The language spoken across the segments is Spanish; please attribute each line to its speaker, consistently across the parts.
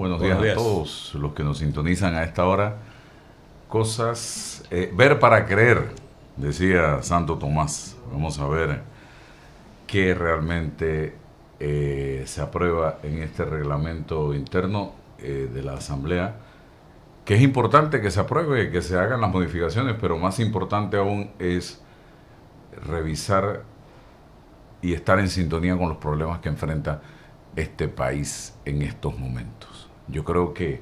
Speaker 1: Buenos días a todos los que nos sintonizan a esta hora. Cosas, ver para creer, decía Santo Tomás. Vamos a ver qué realmente se aprueba en este reglamento interno de la Asamblea, que es importante que se apruebe, que se hagan las modificaciones, pero más importante aún es revisar y estar en sintonía con los problemas que enfrenta este país en estos momentos. Yo creo que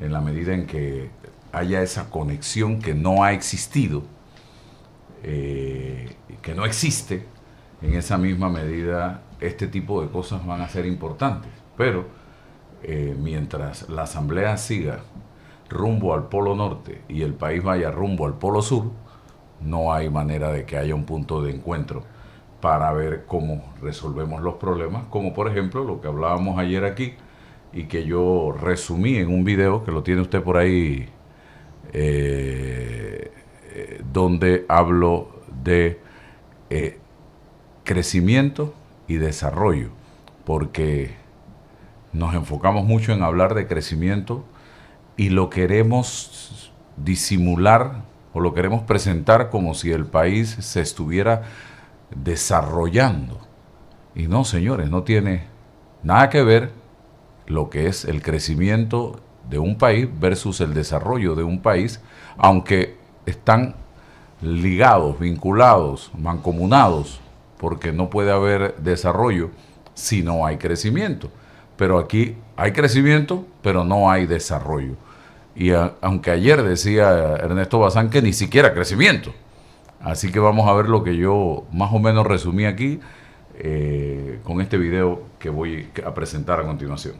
Speaker 1: en la medida en que haya esa conexión que no ha existido, que no existe, en esa misma medida este tipo de cosas van a ser importantes. Pero mientras la Asamblea siga rumbo al Polo Norte y el país vaya rumbo al Polo Sur, no hay manera de que haya un punto de encuentro para ver cómo resolvemos los problemas, como por ejemplo lo que hablábamos ayer aquí y que yo resumí en un video que lo tiene usted por ahí, donde hablo de crecimiento y desarrollo, porque nos enfocamos mucho en hablar de crecimiento y lo queremos disimular o lo queremos presentar como si el país se estuviera desarrollando. Y no, señores, no tiene nada que ver lo que es el crecimiento de un país versus el desarrollo de un país, aunque están ligados, vinculados, mancomunados, porque no puede haber desarrollo si no hay crecimiento. Pero aquí hay crecimiento, pero no hay desarrollo. Y aunque ayer decía Ernesto Bazán que ni siquiera crecimiento. Así que vamos a ver lo que yo más o menos resumí aquí con este video que voy a presentar a continuación.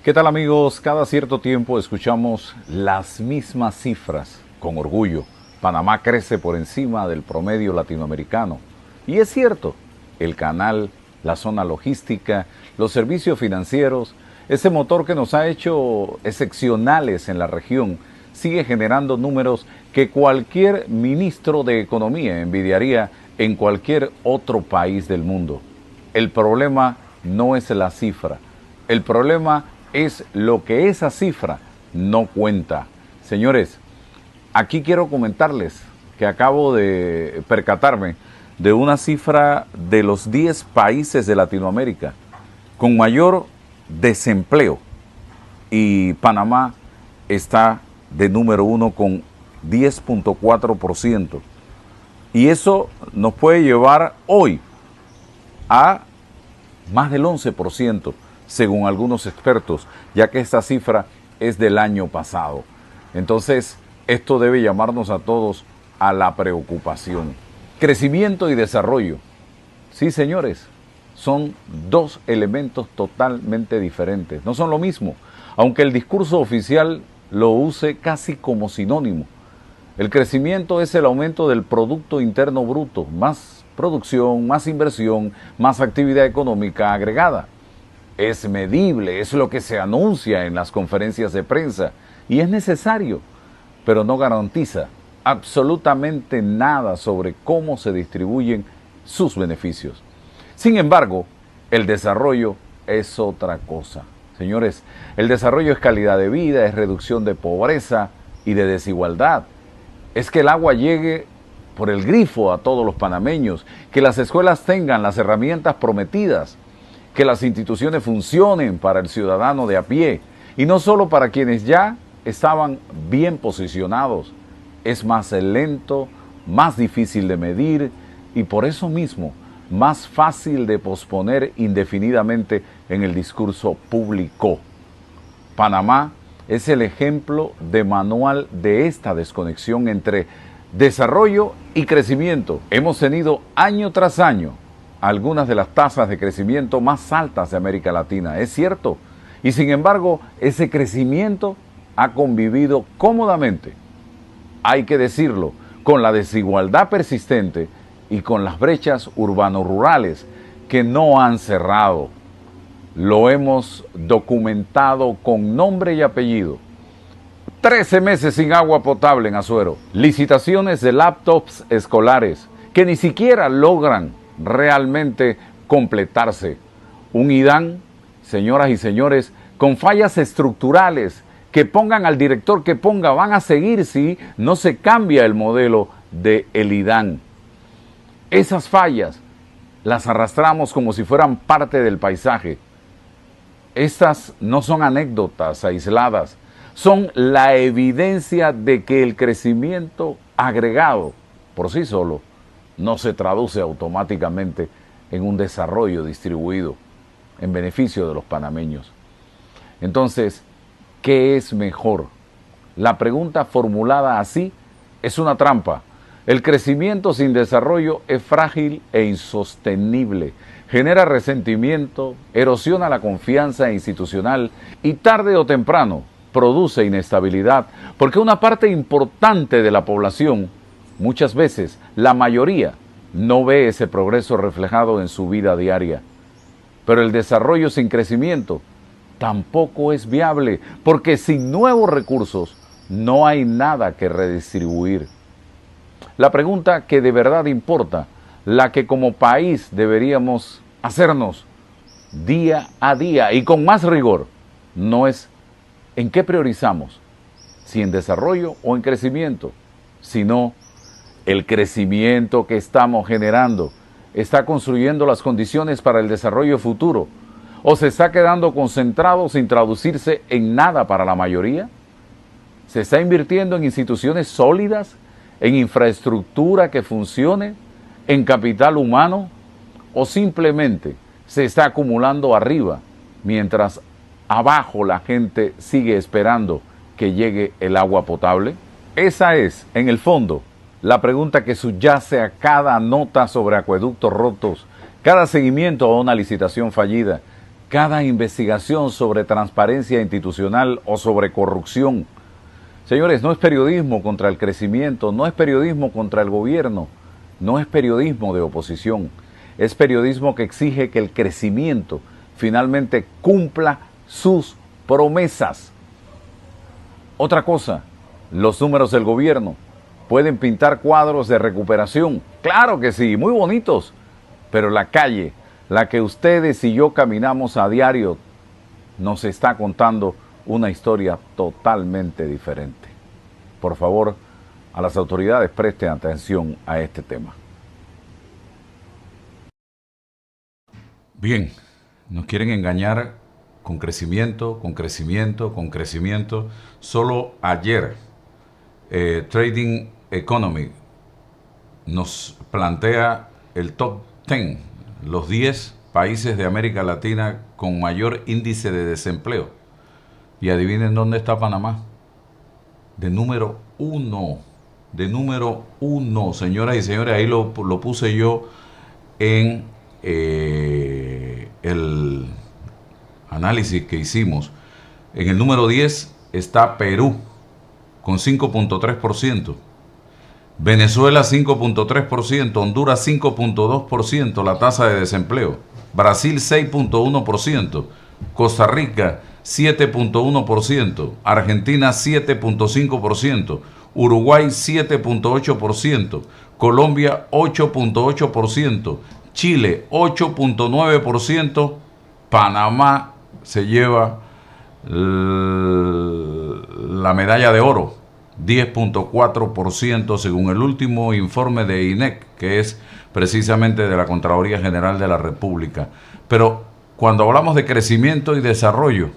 Speaker 1: ¿Qué tal, amigos? Cada cierto tiempo escuchamos las mismas cifras con orgullo. Panamá crece por encima del promedio latinoamericano. Y es cierto, el canal, la zona logística, los servicios financieros, ese motor que nos ha hecho excepcionales en la región, sigue generando números que cualquier ministro de Economía envidiaría en cualquier otro país del mundo. El problema no es la cifra, el problema es lo que esa cifra no cuenta. Señores, aquí quiero comentarles que acabo de percatarme de una cifra de los 10 países de Latinoamérica con mayor desempleo, y Panamá está de número 1 con 10.4%. Y eso nos puede llevar hoy a más del 11%, según algunos expertos, ya que esta cifra es del año pasado. Entonces, esto debe llamarnos a todos a la preocupación. Crecimiento y desarrollo. Sí, señores, son dos elementos totalmente diferentes. No son lo mismo, aunque el discurso oficial lo use casi como sinónimo. El crecimiento es el aumento del Producto Interno Bruto, más producción, más inversión, más actividad económica agregada. Es medible, es lo que se anuncia en las conferencias de prensa y es necesario, pero no garantiza absolutamente nada sobre cómo se distribuyen sus beneficios. Sin embargo, el desarrollo es otra cosa. Señores, el desarrollo es calidad de vida, es reducción de pobreza y de desigualdad. Es que el agua llegue por el grifo a todos los panameños, que las escuelas tengan las herramientas prometidas, que las instituciones funcionen para el ciudadano de a pie y no solo para quienes ya estaban bien posicionados. Es más lento, más difícil de medir y por eso mismo más fácil de posponer indefinidamente en el discurso público. Panamá es el ejemplo de manual de esta desconexión entre desarrollo y crecimiento. Hemos tenido año tras año algunas de las tasas de crecimiento más altas de América Latina, es cierto, y sin embargo ese crecimiento ha convivido cómodamente, hay que decirlo, con la desigualdad persistente y con las brechas urbano-rurales que no han cerrado. Lo hemos documentado con nombre y apellido. 13 meses sin agua potable en Azuero. Licitaciones de laptops escolares que ni siquiera logran realmente completarse. Un IDAN, señoras y señores, con fallas estructurales, que pongan al director que ponga, van a seguir si no se cambia el modelo del IDAN. Esas fallas las arrastramos como si fueran parte del paisaje. Estas no son anécdotas aisladas, son la evidencia de que el crecimiento agregado por sí solo no se traduce automáticamente en un desarrollo distribuido en beneficio de los panameños. Entonces, ¿qué es mejor? La pregunta formulada así es una trampa. El crecimiento sin desarrollo es frágil e insostenible, genera resentimiento, erosiona la confianza institucional y tarde o temprano produce inestabilidad, porque una parte importante de la población, muchas veces la mayoría, no ve ese progreso reflejado en su vida diaria. Pero el desarrollo sin crecimiento tampoco es viable, porque sin nuevos recursos no hay nada que redistribuir. La pregunta que de verdad importa, la que como país deberíamos hacernos día a día y con más rigor, no es en qué priorizamos, si en desarrollo o en crecimiento, sino el crecimiento que estamos generando está construyendo las condiciones para el desarrollo futuro, o se está quedando concentrado sin traducirse en nada para la mayoría. ¿Se está invirtiendo en instituciones sólidas, en infraestructura que funcione, en capital humano, o simplemente se está acumulando arriba, mientras abajo la gente sigue esperando que llegue el agua potable? Esa es, en el fondo, la pregunta que subyace a cada nota sobre acueductos rotos, cada seguimiento a una licitación fallida, cada investigación sobre transparencia institucional o sobre corrupción. Señores, no es periodismo contra el crecimiento, no es periodismo contra el gobierno, no es periodismo de oposición, es periodismo que exige que el crecimiento finalmente cumpla sus promesas. Otra cosa, los números del gobierno pueden pintar cuadros de recuperación, claro que sí, muy bonitos, pero la calle, la que ustedes y yo caminamos a diario, nos está contando una historia totalmente diferente. Por favor, a las autoridades presten atención a este tema. Bien, nos quieren engañar con crecimiento, con crecimiento, con crecimiento. Solo ayer, Trading Economy nos plantea el top 10, los 10 países de América Latina con mayor índice de desempleo. Y adivinen dónde está Panamá. De número 1. De número 1, señoras y señores. Ahí lo puse yo en el análisis que hicimos. En el número 10 está Perú, con 5.3%. Venezuela 5.3%, Honduras 5.2% la tasa de desempleo, Brasil 6.1%, Costa Rica 7.1%, Argentina 7.5%, Uruguay 7.8%, Colombia 8.8%, Chile 8.9%, Panamá se lleva la medalla de oro, 10.4% según el último informe de INEC, que es precisamente de la Contraloría General de la República. Pero cuando hablamos de crecimiento y desarrollo,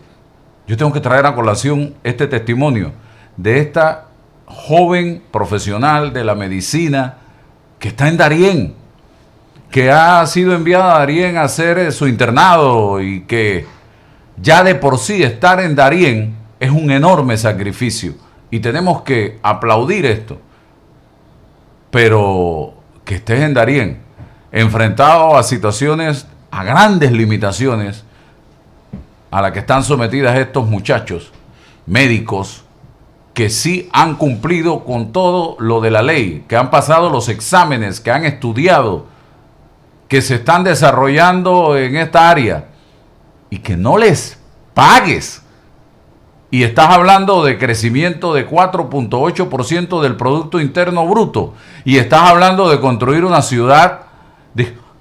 Speaker 1: yo tengo que traer a colación este testimonio de esta joven profesional de la medicina que está en Darién, que ha sido enviada a Darién a hacer su internado y que ya de por sí estar en Darién es un enorme sacrificio y tenemos que aplaudir esto. Pero que estés en Darién, enfrentado a situaciones, a grandes limitaciones a las que están sometidas estos muchachos médicos que sí han cumplido con todo lo de la ley, que han pasado los exámenes, que han estudiado, que se están desarrollando en esta área y que no les pagues. Y estás hablando de crecimiento de 4.8% del Producto Interno Bruto y estás hablando de construir una ciudad,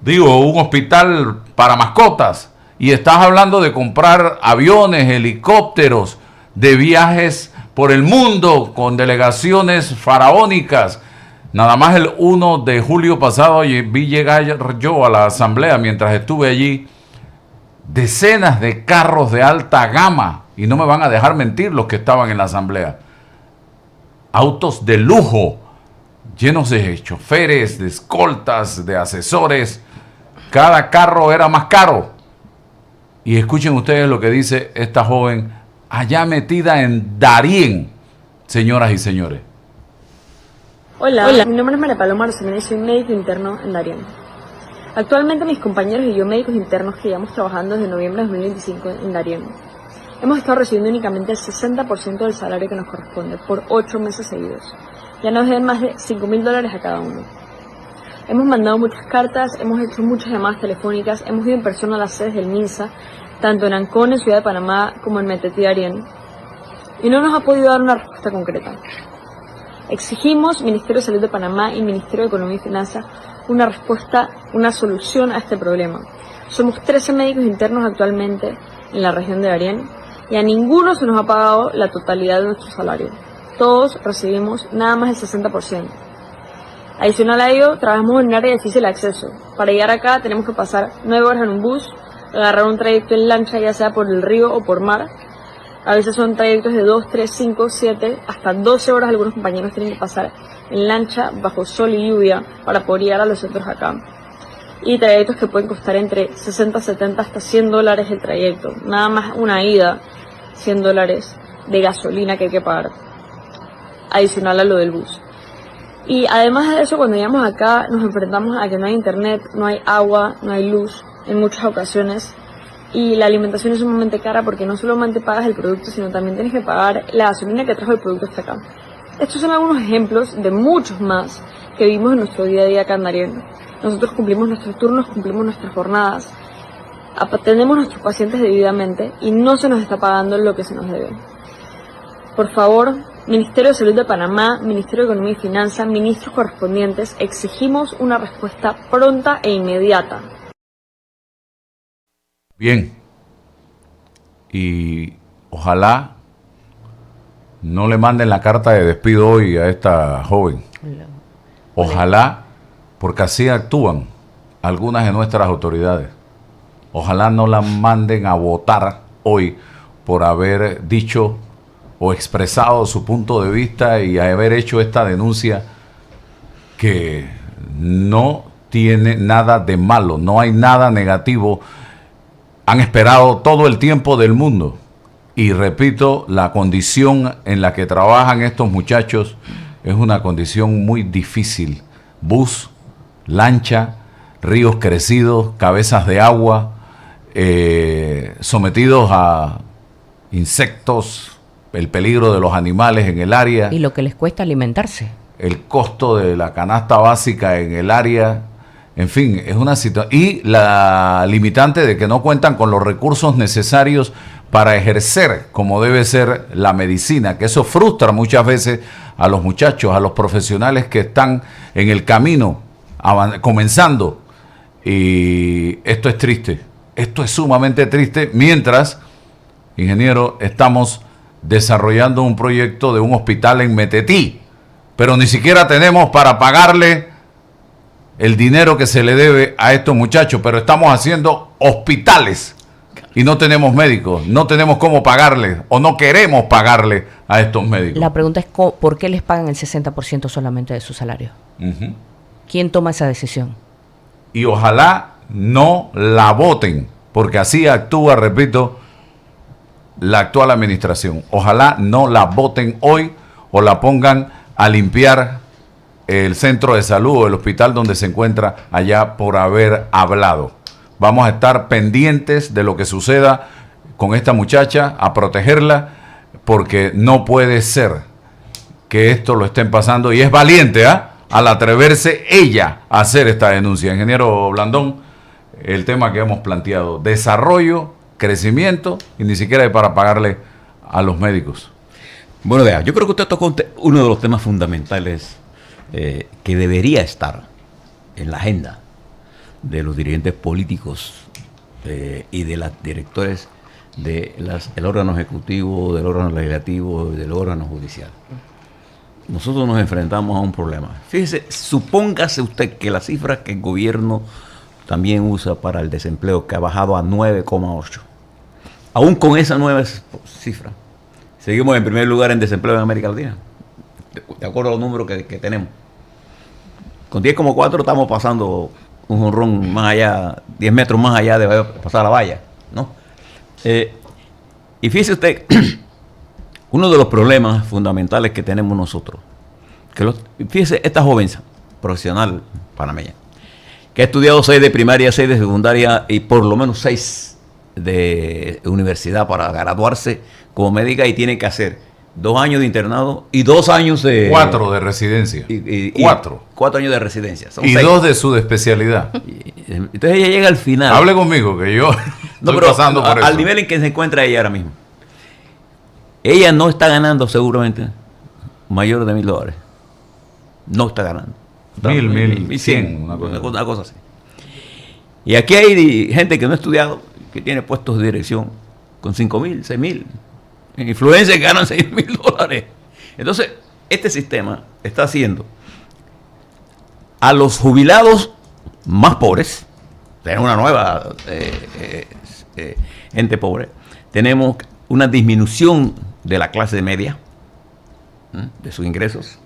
Speaker 1: un hospital para mascotas y estás hablando de comprar aviones, helicópteros, de viajes por el mundo con delegaciones faraónicas. Nada más el 1 de julio pasado vi llegar yo a la asamblea mientras estuve allí decenas de carros de alta gama, y no me van a dejar mentir los que estaban en la asamblea. Autos de lujo, llenos de choferes, de escoltas, de asesores. Cada carro era más caro. Y escuchen ustedes lo que dice esta joven allá metida en Darién, señoras y señores.
Speaker 2: Hola, mi nombre es María Paloma Rosemena y soy médico interno en Darién. Actualmente mis compañeros y yo, médicos internos que llevamos trabajando desde noviembre de 2025 en Darién, hemos estado recibiendo únicamente el 60% del salario que nos corresponde por 8 meses seguidos. Ya nos deben más de $5.000 a cada uno. Hemos mandado muchas cartas, hemos hecho muchas llamadas telefónicas, hemos ido en persona a las sedes del MINSA, tanto en Ancón, en Ciudad de Panamá, como en Metetí, Darién, y no nos ha podido dar una respuesta concreta. Exigimos, Ministerio de Salud de Panamá y Ministerio de Economía y Finanzas, una respuesta, una solución a este problema. Somos 13 médicos internos actualmente en la región de Darién y a ninguno se nos ha pagado la totalidad de nuestro salario. Todos recibimos nada más el 60%. Adicional a ello, trabajamos en un área de difícil acceso. Para llegar acá tenemos que pasar 9 horas en un bus, agarrar un trayecto en lancha, ya sea por el río o por mar. A veces son trayectos de 2, 3, 5, 7, hasta 12 horas. Algunos compañeros tienen que pasar en lancha bajo sol y lluvia para poder llegar a los centros acá. Y trayectos que pueden costar entre 60, 70 hasta $100 el trayecto. Nada más una ida, $100 de gasolina que hay que pagar, adicional a lo del bus. Y además de eso, cuando llegamos acá nos enfrentamos a que no hay internet, no hay agua, no hay luz en muchas ocasiones. Y la alimentación es sumamente cara porque no solamente pagas el producto, sino también tienes que pagar la gasolina que trajo el producto hasta acá. Estos son algunos ejemplos de muchos más que vivimos en nuestro día a día acá en Darién. Nosotros cumplimos nuestros turnos, cumplimos nuestras jornadas, atendemos a nuestros pacientes debidamente y no se nos está pagando lo que se nos debe. Por favor, Ministerio de Salud de Panamá, Ministerio de Economía y Finanzas, ministros correspondientes, exigimos una respuesta pronta e inmediata.
Speaker 1: Bien, y ojalá no le manden la carta de despido hoy a esta joven. Ojalá, porque así actúan algunas de nuestras autoridades. Ojalá no la manden a votar hoy por haber dicho o expresado su punto de vista y haber hecho esta denuncia que no tiene nada de malo, no hay nada negativo. Han esperado todo el tiempo del mundo. Y repito, la condición en la que trabajan estos muchachos es una condición muy difícil. Bus, lancha, ríos crecidos, cabezas de agua, sometidos a insectos, el peligro de los animales en el área.
Speaker 3: Y lo que les cuesta alimentarse.
Speaker 1: El costo de la canasta básica en el área. En fin, es una situación. Y la limitante de que no cuentan con los recursos necesarios para ejercer como debe ser la medicina, que eso frustra muchas veces a los muchachos, a los profesionales que están en el camino, comenzando. Y esto es triste, esto es sumamente triste, mientras, ingeniero, estamos desarrollando un proyecto de un hospital en Metetí, pero ni siquiera tenemos para pagarle el dinero que se le debe a estos muchachos, pero estamos haciendo hospitales y no tenemos médicos, no tenemos cómo pagarle o no queremos pagarle a estos médicos.
Speaker 3: La pregunta es ¿por qué les pagan el 60% solamente de su salario? ¿Quién toma esa decisión?
Speaker 1: Y ojalá no la voten, porque así actúa, repito, la actual administración. Ojalá no la voten hoy o la pongan a limpiar el centro de salud o el hospital donde se encuentra allá por haber hablado. Vamos a estar pendientes de lo que suceda con esta muchacha, a protegerla, porque no puede ser que esto lo estén pasando, y es valiente, al atreverse ella a hacer esta denuncia. Ingeniero Blandón, el tema que hemos planteado, desarrollo, crecimiento, y ni siquiera hay para pagarle a los médicos.
Speaker 4: Bueno, vea, yo creo que usted tocó uno de los temas fundamentales que debería estar en la agenda de los dirigentes políticos y de los directores del órgano ejecutivo, del órgano legislativo y del órgano judicial. Nosotros nos enfrentamos a un problema. Fíjese, supóngase usted que la cifra que el gobierno también usa para el desempleo, que ha bajado a 9,8. Aún con esa nueva cifra, seguimos en primer lugar en desempleo en América Latina, de acuerdo a los números que tenemos. Con 10,4 estamos pasando un jonrón más allá, 10 metros más allá de pasar la valla, ¿no? Y fíjese usted, uno de los problemas fundamentales que tenemos nosotros, fíjese, esta joven profesional panameña, que ha estudiado 6 de primaria, 6 de secundaria y por lo menos 6 de universidad para graduarse como médica, y tiene que hacer 2 años de internado y 2 años de...
Speaker 1: 4 de residencia.
Speaker 4: 4 años de residencia.
Speaker 1: Son 6. 2 de su especialidad.
Speaker 4: Entonces ella llega al final.
Speaker 1: Hable conmigo, que yo estoy pasando por eso.
Speaker 4: Al nivel en que se encuentra ella ahora mismo. Ella no está ganando seguramente mayor de $1,000. No está ganando.
Speaker 1: 1,100.
Speaker 4: Una cosa así. Y aquí hay gente que no ha estudiado, que tiene puestos de dirección con 5,000, 6,000. Influencers que ganan $6,000. Entonces, este sistema está haciendo a los jubilados más pobres, tenemos una nueva gente pobre, tenemos una disminución de la clase media, de sus ingresos,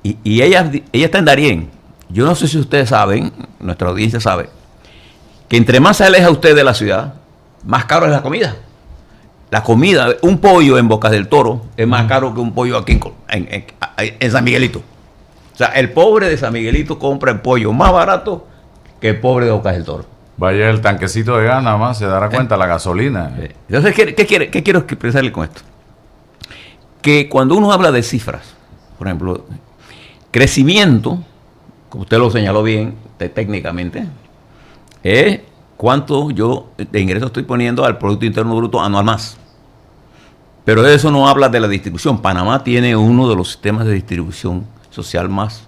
Speaker 4: y ella está en Darién. Yo no sé si ustedes saben, nuestra audiencia sabe, que entre más se aleja usted de la ciudad, más caro es la comida. La comida, un pollo en Bocas del Toro es más caro que un pollo aquí en San Miguelito. O sea, el pobre de San Miguelito compra el pollo más barato que el pobre de Bocas del Toro.
Speaker 1: Vaya el tanquecito de gas, nada más se dará cuenta, la gasolina.
Speaker 4: Entonces, ¿qué quiero expresarle con esto? Que cuando uno habla de cifras, por ejemplo, crecimiento, como usted lo señaló bien técnicamente, es cuánto yo de ingresos estoy poniendo al Producto Interno Bruto anual más. Pero eso no habla de la distribución. Panamá tiene uno de los sistemas de distribución social más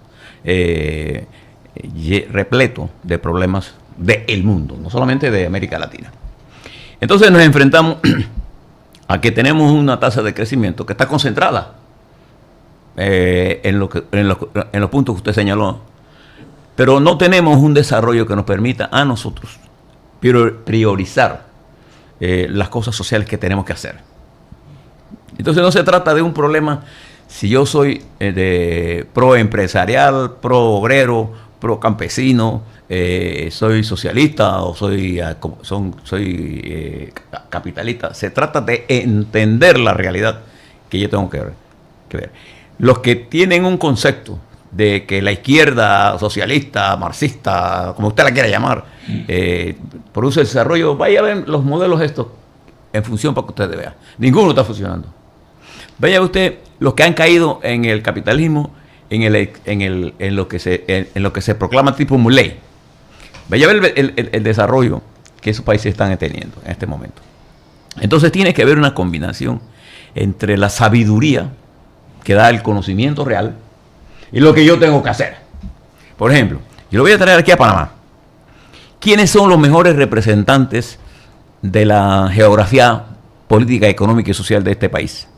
Speaker 4: repleto de problemas del mundo, no solamente de América Latina. Entonces nos enfrentamos a que tenemos una tasa de crecimiento que está concentrada en los puntos que usted señaló, pero no tenemos un desarrollo que nos permita a nosotros priorizar las cosas sociales que tenemos que hacer. Entonces no se trata de un problema si yo soy pro empresarial, pro obrero, pro campesino, soy socialista o soy capitalista. Se trata de entender la realidad que yo tengo que ver. Los que tienen un concepto de que la izquierda socialista, marxista, como usted la quiera llamar, produce el desarrollo, vaya a ver los modelos estos en función para que usted vea. Ninguno está funcionando. Vaya usted los que han caído en el capitalismo, en lo que se proclama tipo Muley. Vaya a ver el desarrollo que esos países están teniendo en este momento. Entonces tiene que haber una combinación entre la sabiduría que da el conocimiento real y lo que yo tengo que hacer. Por ejemplo, yo lo voy a traer aquí a Panamá. ¿Quiénes son los mejores representantes de la geografía política, económica y social de este país?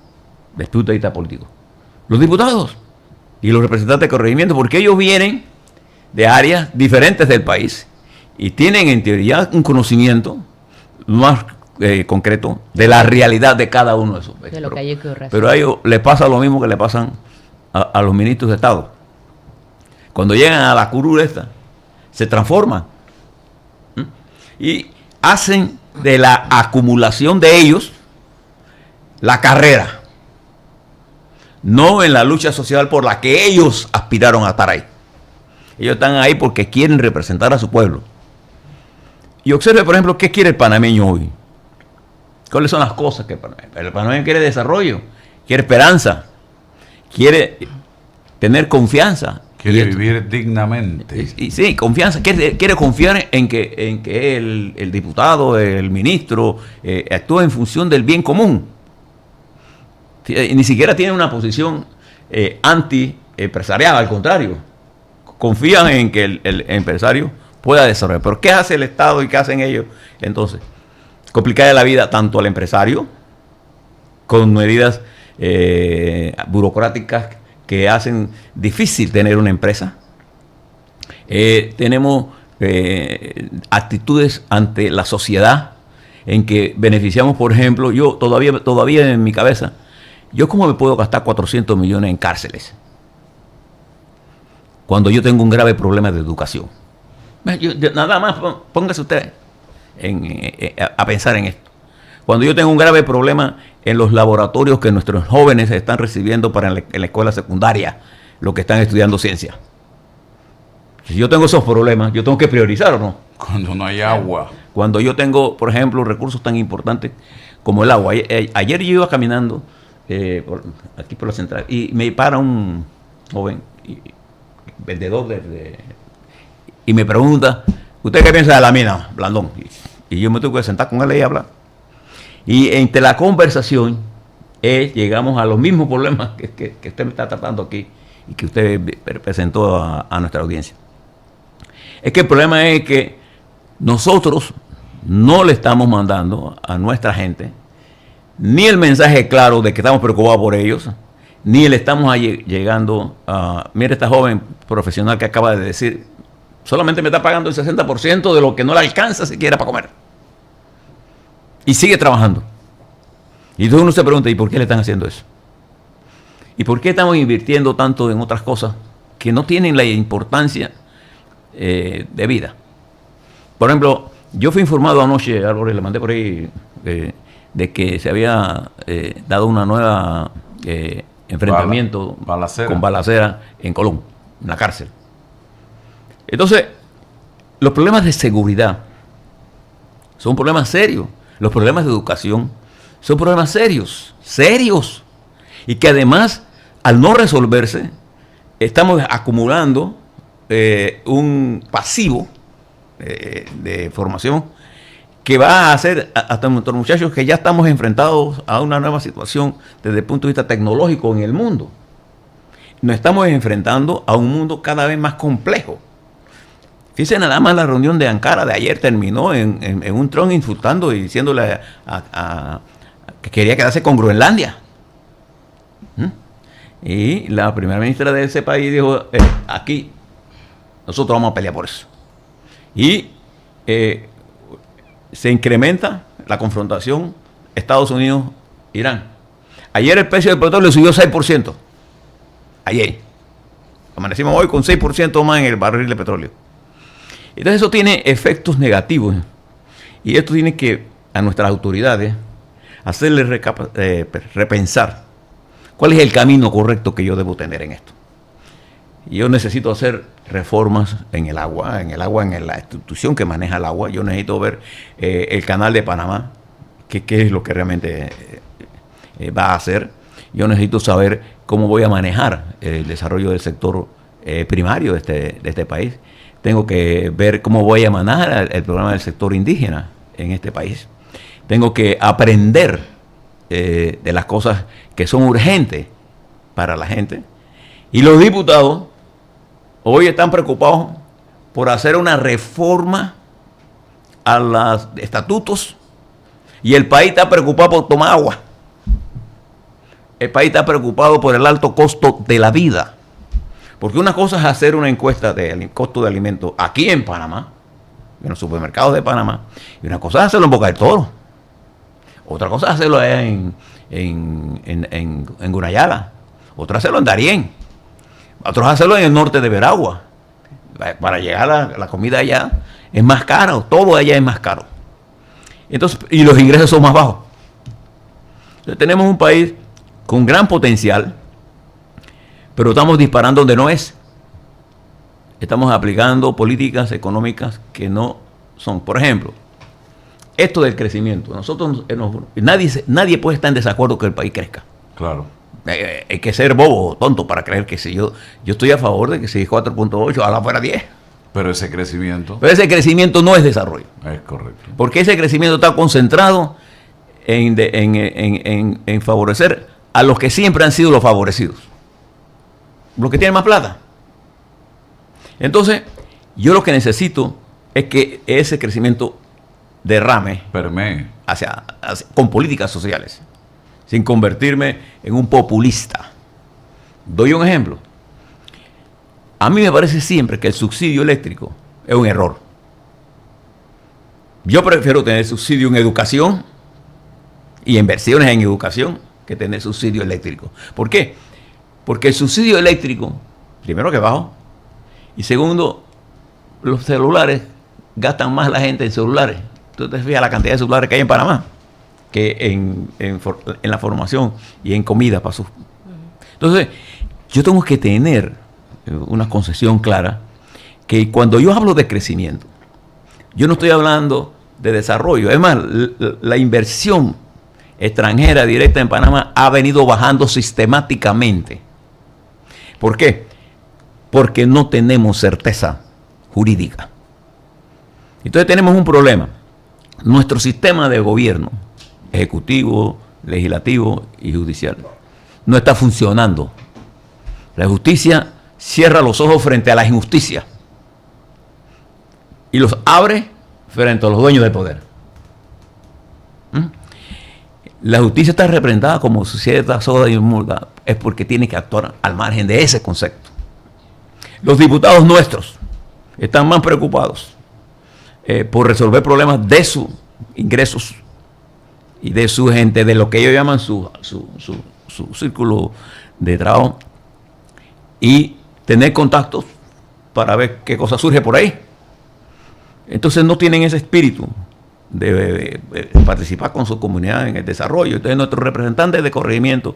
Speaker 4: Desde el punto de vista político. Los diputados y los representantes de corregimiento, porque ellos vienen de áreas diferentes del país y tienen en teoría un conocimiento más concreto de la realidad de cada uno de esos países. De lo que hay que hacer. Pero a ellos les pasa lo mismo que le pasan a los ministros de Estado. Cuando llegan a la curul esta, se transforman y hacen de la acumulación de ellos la carrera, no en la lucha social por la que ellos aspiraron a estar ahí. Ellos están ahí porque quieren representar a su pueblo. Y observe, por ejemplo, qué quiere el panameño hoy. ¿Cuáles son las cosas que el panameño quiere? Desarrollo, quiere esperanza, quiere tener confianza.
Speaker 1: Quiere vivir dignamente.
Speaker 4: Y sí, confianza. Quiere confiar en que el diputado, el ministro, actúa en función del bien común. Ni siquiera tiene una posición anti-empresarial, al contrario. Confían en que el empresario pueda desarrollar. Pero ¿qué hace el Estado y qué hacen ellos? Entonces, complicarle la vida tanto al empresario, con medidas burocráticas que hacen difícil tener una empresa. Tenemos actitudes ante la sociedad en que beneficiamos, por ejemplo, yo todavía en mi cabeza, ¿yo cómo me puedo gastar 400 millones en cárceles cuando yo tengo un grave problema de educación? Nada más póngase usted a pensar en esto. Cuando yo tengo un grave problema en los laboratorios que nuestros jóvenes están recibiendo en la escuela secundaria, los que están estudiando ciencia. Si yo tengo esos problemas, yo tengo que priorizar, ¿o no?
Speaker 1: Cuando no hay agua.
Speaker 4: Cuando yo tengo, por ejemplo, recursos tan importantes como el agua. Ayer yo iba caminando aquí por la central y me para un joven vendedor y me pregunta, ¿usted qué piensa de la mina, Blandón? Y yo me tengo que sentar con él y hablar. Y entre la conversación llegamos a los mismos problemas que usted me está tratando aquí y que usted presentó a nuestra audiencia. Es que el problema es que nosotros no le estamos mandando a nuestra gente ni el mensaje claro de que estamos preocupados por ellos, ni le estamos llegando a... Mira esta joven profesional que acaba de decir, solamente me está pagando el 60% de lo que no le alcanza siquiera para comer. Y sigue trabajando. Y entonces uno se pregunta, ¿y por qué le están haciendo eso? ¿Y por qué estamos invirtiendo tanto en otras cosas que no tienen la importancia de vida? Por ejemplo, yo fui informado anoche, Álvaro, le mandé por ahí, de que se había dado una nueva enfrentamiento con balacera en Colón, en la cárcel. Entonces, los problemas de seguridad son problemas serios. Los problemas de educación son problemas serios. Y que además, al no resolverse, estamos acumulando un pasivo de formación que va a hacer hasta nuestros muchachos que ya estamos enfrentados a una nueva situación desde el punto de vista tecnológico en el mundo. Nos estamos enfrentando a un mundo cada vez más complejo. Fíjense nada más, la reunión de Ankara de ayer terminó en un Trump insultando y diciéndole que quería quedarse con Groenlandia. Y la primera ministra de ese país dijo, aquí nosotros vamos a pelear por eso. Y se incrementa la confrontación Estados Unidos-Irán. Ayer el precio del petróleo subió 6%. Ayer. Amanecimos hoy con 6% más en el barril de petróleo. Entonces eso tiene efectos negativos. Y esto tiene que, a nuestras autoridades, hacerle repensar cuál es el camino correcto que yo debo tener en esto. Yo necesito hacer reformas en el agua, en la institución que maneja el agua. Yo necesito ver el canal de Panamá, qué es lo que realmente va a hacer. Yo necesito saber cómo voy a manejar el desarrollo del sector primario de este país. Tengo que ver cómo voy a manejar el programa del sector indígena en este país. Tengo que aprender de las cosas que son urgentes para la gente. Y los diputados hoy están preocupados por hacer una reforma a los estatutos y el país está preocupado por tomar agua. El país está preocupado por el alto costo de la vida. Porque una cosa es hacer una encuesta de costo de alimentos aquí en Panamá, en los supermercados de Panamá, y una cosa es hacerlo en Boca del Toro. Otra cosa es hacerlo allá en Gunayala. Otra es hacerlo en Darién. Otro es hacerlo en el norte de Veragua. Para llegar a la comida allá es más caro, todo allá es más caro. Entonces, y los ingresos son más bajos. Entonces, tenemos un país con gran potencial, pero estamos disparando donde no es. Estamos aplicando políticas económicas que no son. Por ejemplo, esto del crecimiento. Nadie puede estar en desacuerdo que el país crezca.
Speaker 1: Claro.
Speaker 4: Hay que ser bobo o tonto para creer que si yo estoy a favor de que si es 4.8, ojalá fuera 10.
Speaker 1: Pero ese crecimiento...
Speaker 4: Pero ese crecimiento no es desarrollo.
Speaker 1: Es correcto.
Speaker 4: Porque ese crecimiento está concentrado en favorecer a los que siempre han sido los favorecidos. Los que tienen más plata. Entonces, yo lo que necesito es que ese crecimiento derrame
Speaker 1: Permee.
Speaker 4: con políticas sociales, sin convertirme en un populista. Doy un ejemplo. A mí me parece siempre que el subsidio eléctrico es un error. Yo prefiero tener subsidio en educación y inversiones en educación que tener subsidio eléctrico. ¿Por qué? Porque el subsidio eléctrico, primero que bajo, y segundo, los celulares gastan más la gente en celulares. Tú te fijas la cantidad de celulares que hay en Panamá que en la formación y en comida para sus. Entonces, yo tengo que tener una concesión clara que cuando yo hablo de crecimiento, yo no estoy hablando de desarrollo. Es más, la inversión extranjera directa en Panamá ha venido bajando sistemáticamente. ¿Por qué? Porque no tenemos certeza jurídica. Entonces tenemos un problema. Nuestro sistema de gobierno, ejecutivo, legislativo y judicial, no está funcionando. La justicia cierra los ojos frente a la injusticia y los abre frente a los dueños del poder. La justicia está representada como sociedad sorda y muda, es porque tiene que actuar al margen de ese concepto. Los diputados nuestros están más preocupados por resolver problemas de sus ingresos y de su gente, de lo que ellos llaman su círculo de trabajo, y tener contactos para ver qué cosa surge por ahí. Entonces no tienen ese espíritu de participar con su comunidad en el desarrollo. Entonces nuestros representantes de corregimiento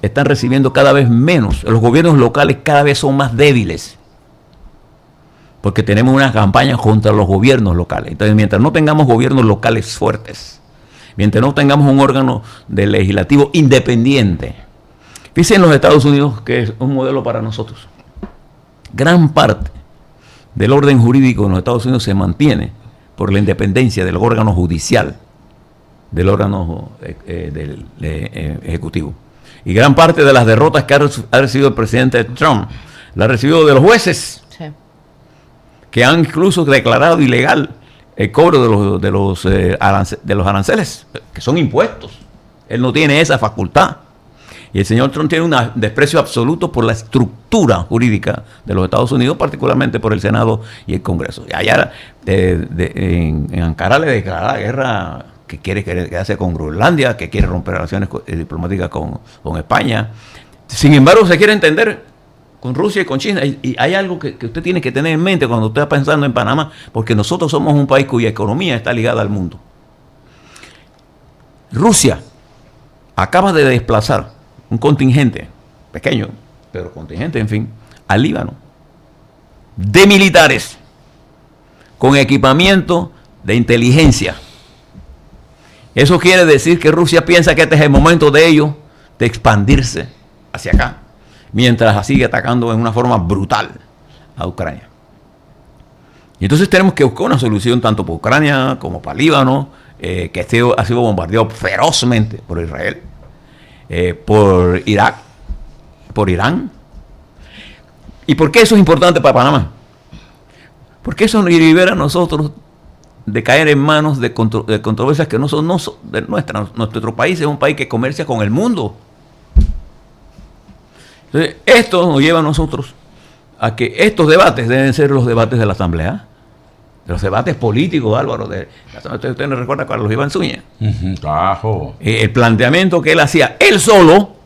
Speaker 4: están recibiendo cada vez menos. Los gobiernos locales cada vez son más débiles, porque tenemos una campaña contra los gobiernos locales. Entonces, mientras no tengamos gobiernos locales fuertes, mientras no tengamos un órgano de legislativo independiente, fíjense en los Estados Unidos, que es un modelo para nosotros. Gran parte del orden jurídico en los Estados Unidos se mantiene por la independencia del órgano judicial, del órgano ejecutivo. Y gran parte de las derrotas que ha recibido el presidente Trump, la ha recibido de los jueces, sí, que han incluso declarado ilegal el cobro de los aranceles, que son impuestos. Él no tiene esa facultad. Y el señor Trump tiene un desprecio absoluto por la estructura jurídica de los Estados Unidos, particularmente por el Senado y el Congreso. Y allá en Ankara le declara la guerra, que quiere quedarse con Groenlandia, que quiere romper relaciones diplomáticas con España. Sin embargo, se quiere entender con Rusia y con China. Y hay algo que usted tiene que tener en mente cuando usted está pensando en Panamá, porque nosotros somos un país cuya economía está ligada al mundo. Rusia acaba de desplazar un contingente, pequeño, pero contingente, en fin, al Líbano, de militares, con equipamiento de inteligencia. Eso quiere decir que Rusia piensa que este es el momento de ellos de expandirse hacia acá, mientras sigue atacando en una forma brutal a Ucrania. Y entonces tenemos que buscar una solución tanto para Ucrania como para Líbano, que ha sido bombardeado ferozmente por Israel, por Irak, por Irán. ¿Y por qué eso es importante para Panamá? Porque eso nos libera a nosotros de caer en manos de controversias que no son de nuestras. Nuestro país es un país que comercia con el mundo. Entonces, esto nos lleva a nosotros a que estos debates deben ser los debates de la Asamblea, de los debates políticos, Álvaro. Usted no recuerda a Carlos Iván Zúñiga. El planteamiento que él hacía, él solo.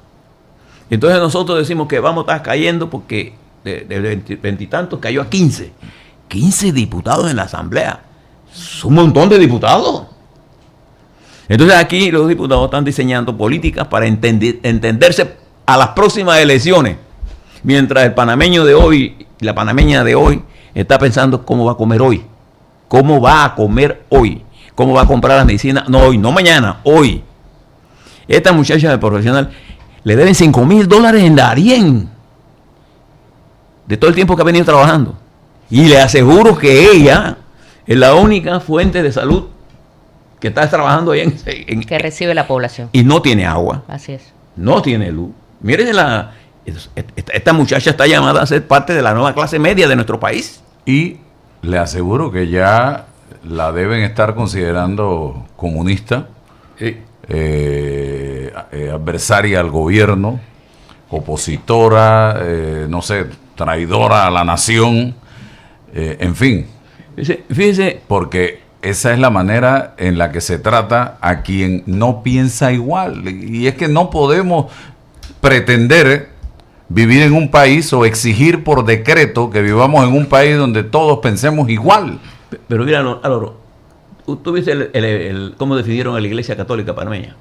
Speaker 4: Entonces nosotros decimos que vamos a estar cayendo porque de veintitantos cayó a 15. 15 diputados en la Asamblea. Es un montón de diputados. Entonces aquí los diputados están diseñando políticas para entenderse a las próximas elecciones. Mientras el panameño de hoy y la panameña de hoy está pensando cómo va a comer hoy. ¿Cómo va a comer hoy? ¿Cómo va a comprar las medicinas? No hoy, no mañana, hoy. Esta muchacha de profesional le deben $5,000 en Darién de todo el tiempo que ha venido trabajando. Y le aseguro que ella es la única fuente de salud que está trabajando ahí
Speaker 3: que recibe la población.
Speaker 4: Y no tiene agua.
Speaker 3: Así es.
Speaker 4: No tiene luz. Miren, esta muchacha está llamada a ser parte de la nueva clase media de nuestro país.
Speaker 1: Y Le aseguro que ya la deben estar considerando comunista,
Speaker 4: Sí.
Speaker 1: Adversaria al gobierno, opositora, no sé, traidora a la nación, en fin.
Speaker 4: Fíjese,
Speaker 1: Porque esa es la manera en la que se trata a quien no piensa igual. Y es que no podemos pretender vivir en un país o exigir por decreto que vivamos en un país donde todos pensemos igual.
Speaker 4: pero mira, Álvaro, tú viste cómo definieron a la Iglesia Católica panameña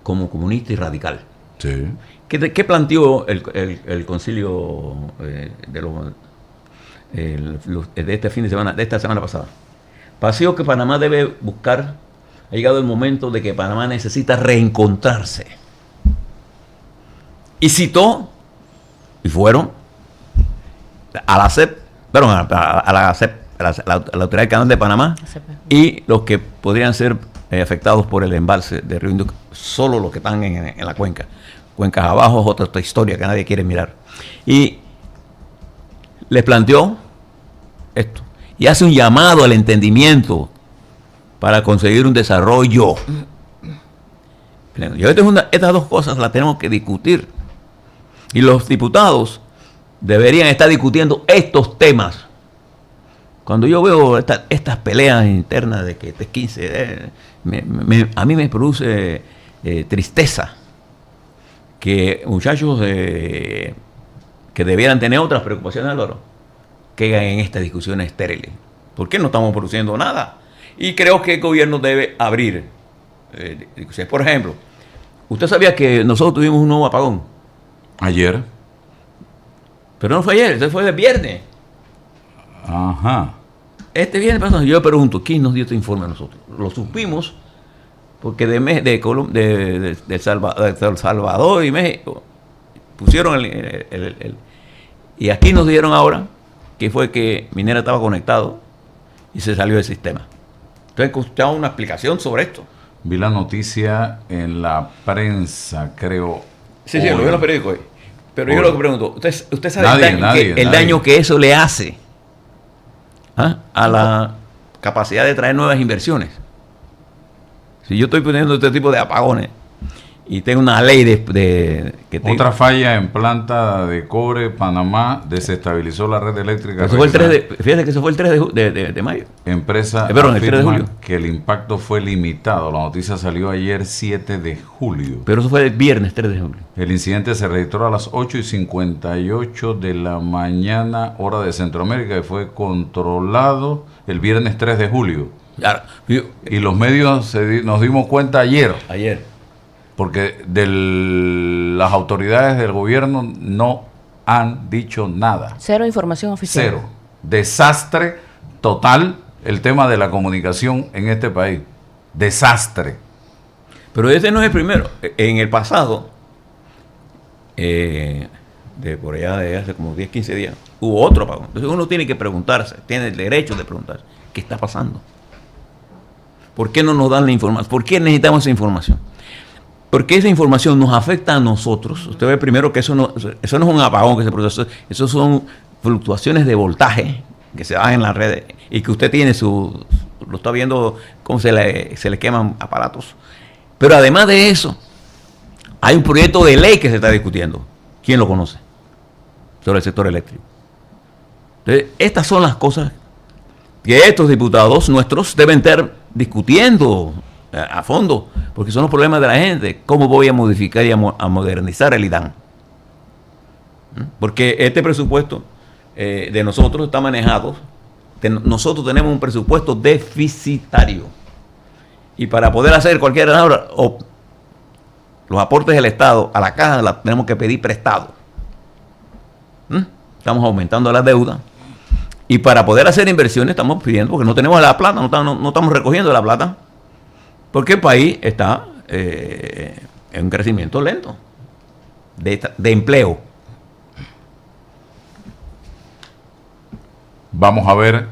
Speaker 4: como comunista y radical.
Speaker 1: Sí.
Speaker 4: ¿Qué planteó el concilio de este fin de semana, de esta semana pasada? Paseo que Panamá debe buscar, ha llegado el momento de que Panamá necesita reencontrarse. Y citó, y fueron, a la CEP, perdón, a la CEP, a la Autoridad del Canal de Panamá, y los que podrían ser afectados por el embalse de Río Indio, solo los que están en la cuenca. Cuencas abajo es otra historia que nadie quiere mirar. Y les planteó esto. Y hace un llamado al entendimiento para conseguir un desarrollo. Y estas dos cosas las tenemos que discutir. Y los diputados deberían estar discutiendo estos temas. Cuando yo veo estas peleas internas de que este 15, a mí me produce tristeza que muchachos que debieran tener otras preocupaciones, Álvaro, caigan en estas discusiones estériles. ¿Por qué no estamos produciendo nada? Y creo que el gobierno debe abrir discusiones. Por ejemplo, ¿usted sabía que nosotros tuvimos un nuevo apagón?
Speaker 1: Ayer.
Speaker 4: Pero no fue ayer, eso fue el viernes.
Speaker 1: Ajá.
Speaker 4: Este viernes pasado, yo pregunto, ¿quién nos dio este informe a nosotros? Lo supimos porque de El Salvador y México pusieron y aquí nos dieron ahora que fue que Minera estaba conectado y se salió del sistema. Entonces, he escuchado una explicación sobre esto.
Speaker 1: Vi la noticia en la prensa, creo.
Speaker 4: Sí, lo vi en los periódicos hoy. Pero
Speaker 1: Hoy.
Speaker 4: yo lo que pregunto, ¿usted sabe el daño que eso le hace a la capacidad de traer nuevas inversiones? Si yo estoy poniendo este tipo de apagones y tengo una ley
Speaker 1: Otra falla en planta de cobre, Panamá desestabilizó la red eléctrica.
Speaker 4: Eso fue fíjate que eso fue el 3 de mayo.
Speaker 1: Empresa
Speaker 4: Perdón, el 3 de julio.
Speaker 1: que el impacto fue limitado. La noticia salió ayer 7 de julio.
Speaker 4: Pero eso fue el viernes 3 de julio.
Speaker 1: El incidente se registró a las 8:58 de la mañana, hora de Centroamérica, y fue controlado el viernes 3 de julio.
Speaker 4: Claro,
Speaker 1: Y los medios nos dimos cuenta ayer. Porque las autoridades del gobierno no han dicho nada.
Speaker 3: Cero información oficial.
Speaker 1: Cero. Desastre total el tema de la comunicación en este país. Desastre.
Speaker 4: Pero ese no es el primero. En el pasado, por allá de hace como 10, 15 días, hubo otro apagón. Entonces uno tiene que preguntarse, tiene el derecho de preguntarse, ¿qué está pasando? ¿Por qué no nos dan la información? ¿Por qué necesitamos esa información? Porque esa información nos afecta a nosotros. Usted ve primero que eso no es un apagón que se produce, eso son fluctuaciones de voltaje que se dan en las redes y que usted tiene lo está viendo cómo se le queman aparatos. Pero además de eso, hay un proyecto de ley que se está discutiendo. ¿Quién lo conoce? Sobre el sector eléctrico. Entonces, estas son las cosas que estos diputados nuestros deben estar discutiendo a fondo, porque son los problemas de la gente. ¿Cómo voy a modificar y a modernizar el IDAN? Porque este presupuesto de nosotros está manejado, nosotros tenemos un presupuesto deficitario. Y para poder hacer cualquier obra, los aportes del Estado a la caja tenemos que pedir prestado. Estamos aumentando la deuda. Y para poder hacer inversiones estamos pidiendo, porque no tenemos la plata, no estamos recogiendo la plata, porque el país está en un crecimiento lento de empleo.
Speaker 1: Vamos a ver